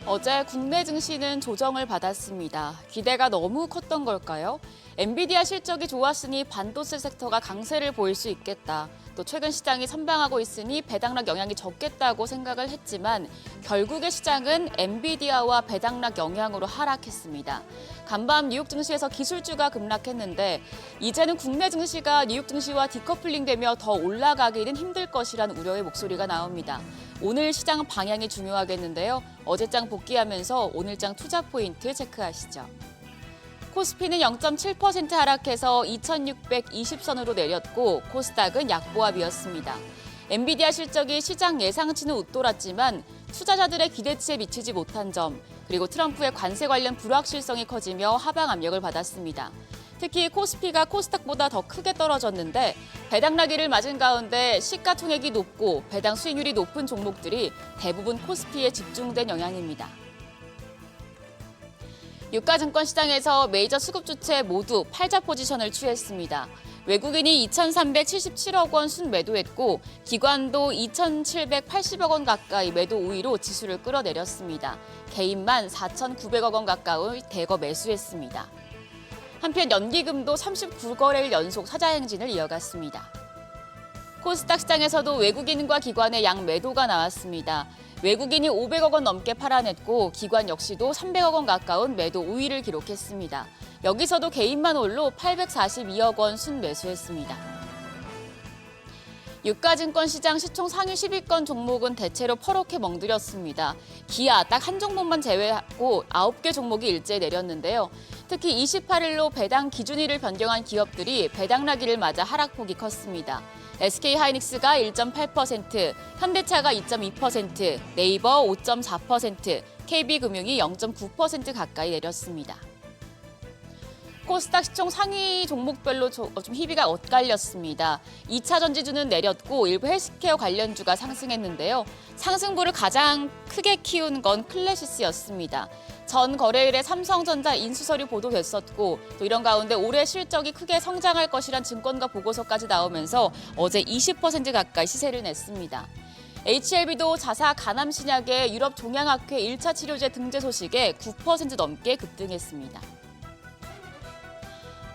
어제 국내 증시는 조정을 받았습니다. 기대가 너무 컸던 걸까요? 엔비디아 실적이 좋았으니 반도체 섹터가 강세를 보일 수 있겠다. 또 최근 시장이 선방하고 있으니 배당락 영향이 적겠다고 생각을 했지만 결국의 시장은 엔비디아와 배당락 영향으로 하락했습니다. 간밤 뉴욕 증시에서 기술주가 급락했는데 이제는 국내 증시가 뉴욕 증시와 디커플링되며 더 올라가기는 힘들 것이라는 우려의 목소리가 나옵니다. 오늘 시장 방향이 중요하겠는데요. 어제장 복귀하면서 오늘장 투자 포인트 체크하시죠. 코스피는 0.7% 하락해서 2620선으로 내렸고 코스닥은 약보합이었습니다. 엔비디아 실적이 시장 예상치는 웃돌았지만 투자자들의 기대치에 미치지 못한 점, 그리고 트럼프의 관세 관련 불확실성이 커지며 하방 압력을 받았습니다. 특히 코스피가 코스닥보다 더 크게 떨어졌는데 배당락기를 맞은 가운데 시가총액이 높고 배당 수익률이 높은 종목들이 대부분 코스피에 집중된 영향입니다. 유가증권 시장에서 메이저 수급 주체 모두 팔자 포지션을 취했습니다. 외국인이 2,377억 원 순매도했고 기관도 2,780억 원 가까이 매도 우위로 지수를 끌어내렸습니다. 개인만 4,900억 원 가까이 대거 매수했습니다. 한편 연기금도 39거래일 연속 사자 행진을 이어갔습니다. 코스닥 시장에서도 외국인과 기관의 양매도가 나왔습니다. 외국인이 500억 원 넘게 팔아냈고 기관 역시도 300억 원 가까운 매도 우위를 기록했습니다. 여기서도 개인만 홀로 842억 원 순매수했습니다. 유가증권 시장 시총 상위 10위권 종목은 대체로 퍼렇게 멍들였습니다. 기아 딱 한 종목만 제외하고 9개 종목이 일제히 내렸는데요. 특히 28일로 배당 기준일을 변경한 기업들이 배당락기를 맞아 하락폭이 컸습니다. SK하이닉스가 1.8%, 현대차가 2.2%, 네이버 5.4%, KB금융이 0.9% 가까이 내렸습니다. 코스닥 시총 상위 종목별로 좀 희비가 엇갈렸습니다. 2차 전지주는 내렸고 일부 헬스케어 관련주가 상승했는데요. 상승부를 가장 크게 키운 건 클래시스였습니다. 전 거래일에 삼성전자 인수설이 보도됐었고 또 이런 가운데 올해 실적이 크게 성장할 것이란 증권가 보고서까지 나오면서 어제 20% 가까이 시세를 냈습니다. HLB도 자사 간암신약의 유럽 종양학회 1차 치료제 등재 소식에 9% 넘게 급등했습니다.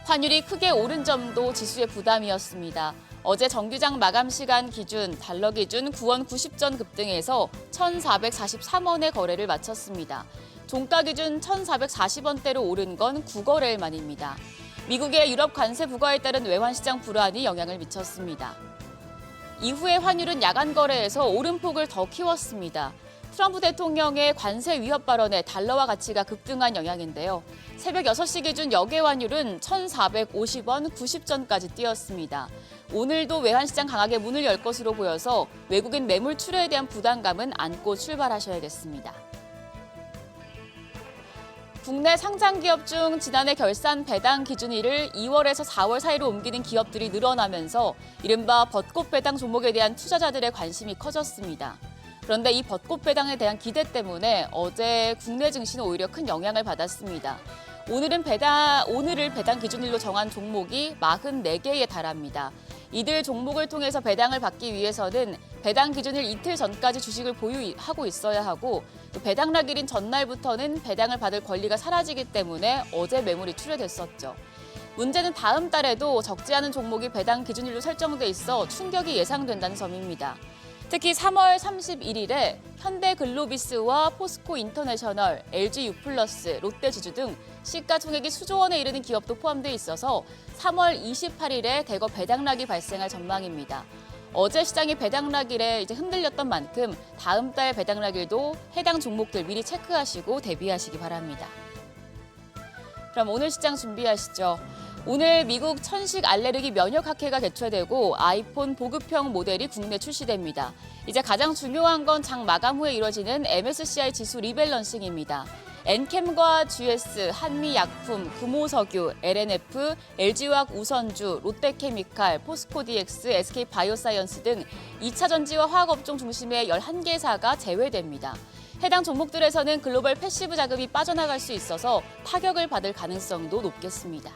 환율이 크게 오른 점도 지수의 부담이었습니다. 어제 정규장 마감 시간 기준 달러 기준 9원 90전 급등해서 1,443원의 거래를 마쳤습니다. 종가 기준 1,440원대로 오른 건 9거래일 만입니다. 미국의 유럽 관세 부과에 따른 외환시장 불안이 영향을 미쳤습니다. 이후에 환율은 야간 거래에서 오름폭을 더 키웠습니다. 트럼프 대통령의 관세 위협 발언에 달러와 가치가 급등한 영향인데요. 새벽 6시 기준 역외 환율은 1,450원 90전까지 뛰었습니다. 오늘도 외환시장 강하게 문을 열 것으로 보여서 외국인 매물 출회에 대한 부담감은 안고 출발하셔야겠습니다. 국내 상장 기업 중 지난해 결산 배당 기준일을 2월에서 4월 사이로 옮기는 기업들이 늘어나면서 이른바 벚꽃 배당 종목에 대한 투자자들의 관심이 커졌습니다. 그런데 이 벚꽃 배당에 대한 기대 때문에 어제 국내 증시는 오히려 큰 영향을 받았습니다. 오늘을 배당 기준일로 정한 종목이 44개에 달합니다. 이들 종목을 통해서 배당을 받기 위해서는 배당 기준일 이틀 전까지 주식을 보유하고 있어야 하고 또 배당락일인 전날부터는 배당을 받을 권리가 사라지기 때문에 어제 매물이 출회됐었죠. 문제는 다음 달에도 적지 않은 종목이 배당 기준일로 설정돼 있어 충격이 예상된다는 점입니다. 특히 3월 31일에 현대글로비스와 포스코인터내셔널, LG유플러스, 롯데지주 등 시가총액이 수조 원에 이르는 기업도 포함돼 있어서 3월 28일에 대거 배당락이 발생할 전망입니다. 어제 시장이 배당락일에 흔들렸던 만큼 다음 달 배당락일도 해당 종목들 미리 체크하시고 대비하시기 바랍니다. 그럼 오늘 시장 준비하시죠. 오늘 미국 천식 알레르기 면역학회가 개최되고 아이폰 보급형 모델이 국내 출시됩니다. 이제 가장 중요한 건 장 마감 후에 이뤄지는 MSCI 지수 리밸런싱입니다. 엔캠과 GS, 한미약품, 금호석유, LNF, LG화학 우선주, 롯데케미칼, 포스코DX, SK바이오사이언스 등 2차 전지와 화학업종 중심의 11개사가 제외됩니다. 해당 종목들에서는 글로벌 패시브 자금이 빠져나갈 수 있어서 타격을 받을 가능성도 높겠습니다.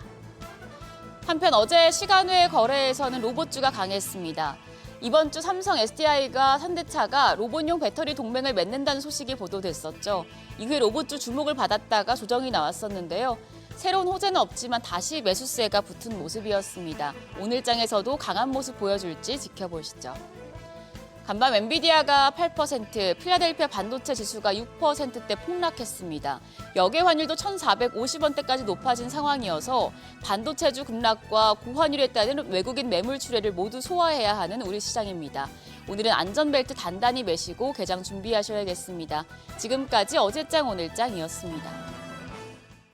한편 어제 시간외 거래에서는 로봇주가 강했습니다. 이번 주 삼성 SDI가 현대차가 로봇용 배터리 동맹을 맺는다는 소식이 보도됐었죠. 이후에 로봇주 주목을 받았다가 조정이 나왔었는데요. 새로운 호재는 없지만 다시 매수세가 붙은 모습이었습니다. 오늘장에서도 강한 모습 보여줄지 지켜보시죠. 간밤 엔비디아가 8%, 필라델피아 반도체 지수가 6%대 폭락했습니다. 역외 환율도 1,450원대까지 높아진 상황이어서 반도체주 급락과 고환율에 따른 외국인 매물 출회를 모두 소화해야 하는 우리 시장입니다. 오늘은 안전벨트 단단히 매시고 개장 준비하셔야겠습니다. 지금까지 어제장 오늘장이었습니다.